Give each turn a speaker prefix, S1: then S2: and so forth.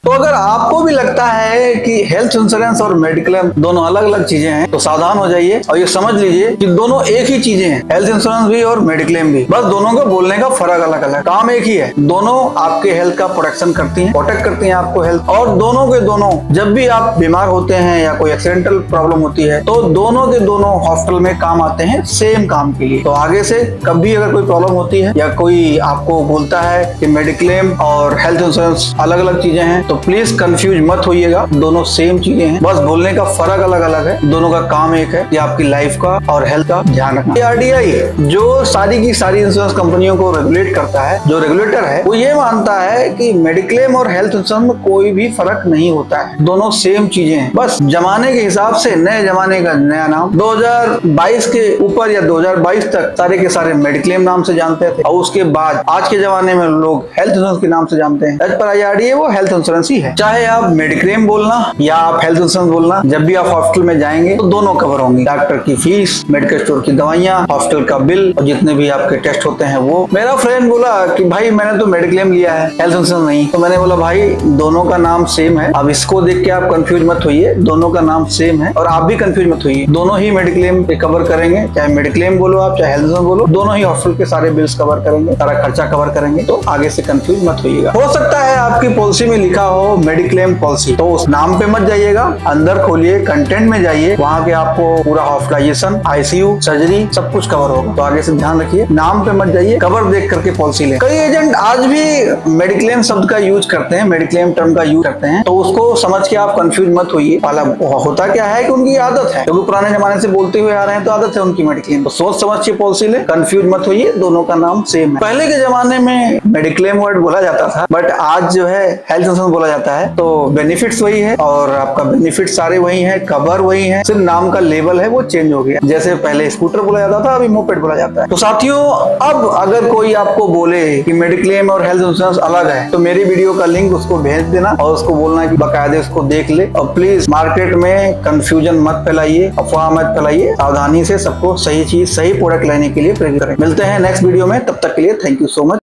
S1: तो अगर आपको भी लगता है कि हेल्थ इंश्योरेंस और मेडिक्लेम दोनों अलग अलग चीजें हैं तो सावधान हो जाइए और ये समझ लीजिए कि दोनों एक ही चीजें हैं, हेल्थ इंश्योरेंस भी और मेडिक्लेम भी। बस दोनों को बोलने का फर्क अलग अलग, काम एक ही है। दोनों आपके हेल्थ का प्रोटेक्शन करती हैं, प्रोटेक्ट करती हैं आपको हेल्थ। और दोनों के दोनों जब भी आप बीमार होते हैं या कोई एक्सीडेंटल प्रॉब्लम होती है तो दोनों के दोनों हॉस्पिटल में काम आते हैं सेम काम के लिए। तो आगे से कभी अगर कोई प्रॉब्लम होती है या कोई आपको बोलता है कि मेडिक्लेम और हेल्थ इंश्योरेंस अलग अलग चीजें हैं तो प्लीज कंफ्यूज मत होइएगा, दोनों सेम चीजें हैं, बस बोलने का फर्क अलग अलग है। दोनों का काम एक है कि आपकी लाइफ का और हेल्थ का ध्यान रखना। आरडीआई जो सारी की सारी इंश्योरेंस कंपनियों को रेगुलेट करता है, जो रेगुलेटर है वो ये मानता है कि मेडिक्लेम और हेल्थ इंश्योरेंस में कोई भी फर्क नहीं होता है, दोनों सेम चीजें हैं। बस जमाने के हिसाब से नए जमाने का नया नाम, 2022 के ऊपर या 2022 तक सारे के सारे मेडिक्लेम नाम से जानते थे और उसके बाद आज के जमाने में लोग हेल्थ इंश्योरेंस के नाम से जानते हैं। एज पर आईआरडीए वो हेल्थ इंश्योरेंस ही है। चाहे आप मेडिक्लेम बोलना या आप हेल्थ इंश्योरेंस बोलना, जब भी आप हॉस्पिटल में जाएंगे तो दोनों कवर होंगे। डॉक्टर की फीस, मेडिकल स्टोर की दवाइयाँ, हॉस्पिटल का बिल और जितने भी आपके टेस्ट होते हैं वो। मेरा फ्रेंड बोला कि भाई मैंने तो मेडिक्लेम लिया है, हेल्थ इंश्योरेंस नहीं। तो मैंने बोला भाई दोनों का नाम सेम है, अब इसको देख के आप कंफ्यूज मत होइए, दोनों का नाम सेम है और आप भी कंफ्यूज मत होइए। दोनों ही मेडिक्लेम पे कवर करेंगे, चाहे मेडिक्लेम बोलो आप चाहे हेल्थ इंश्योरेंस बोलो, दोनों ही हॉस्पिटल के सारे बिल्स कवर करेंगे, सारा खर्चा कवर करेंगे। तो आगे से कंफ्यूज मत होइएगा। हो सकता है आपकी पॉलिसी में लिखा हो मेडिक्लेम पॉलिसी, तो उस नाम पे मत जाइएगा, अंदर खोलिए, कंटेंट में जाइए, वहाँ के आपको पूरा हॉस्पिटलाइजेशन, आईसीयू, सर्जरी सब कुछ कवर होगा। तो आगे से ध्यान रखिए, नाम पे मत जाइए, कवर देख करके पॉलिसी ले। कई एजेंट आज भी मेडिक्लेम शब्द का यूज करते हैं, मेडिक्लेम टर्म का यूज करते हैं, तो उसको समझ के आप कंफ्यूज मत होइए। वाला होता क्या है कि उनकी आदत है, क्योंकि पुराने जमाने से बोलते हुए आ रहे हैं तो आदत है उनकी मेडिक्लेम। तो सोच समझ के पॉलिसी ले, कंफ्यूज मत होइए, दोनों का नाम सेम है। पहले के जमाने में मेडिक्लेम वर्ड बोला जाता था, बट आज जो है हेल्थ इंश्योरेंस बोला जाता है। तो बेनिफिट्स वही है और आपका बेनिफिट सारे वही है, कवर वही है, सिर्फ नाम का लेवल है वो चेंज हो गया। जैसे पहले स्कूटर बोला जाता था, अभी मोपेड बोला जाता है। तो साथियों, अब अगर कोई आपको बोले कि मेडिक्लेम और हेल्थ इंश्योरेंस अलग है तो मेरी वीडियो का लिंक उसको भेज देना और उसको बोलना कि बकायदे उसको देख ले। और प्लीज मार्केट में कंफ्यूजन मत फैलाइए, अफवाह मत फैलाइए, सावधानी से सबको सही चीज, सही प्रोडक्ट लेने के लिए प्रेरित करें। मिलते हैं नेक्स्ट वीडियो में, तब तक के लिए थैंक यू सो मच।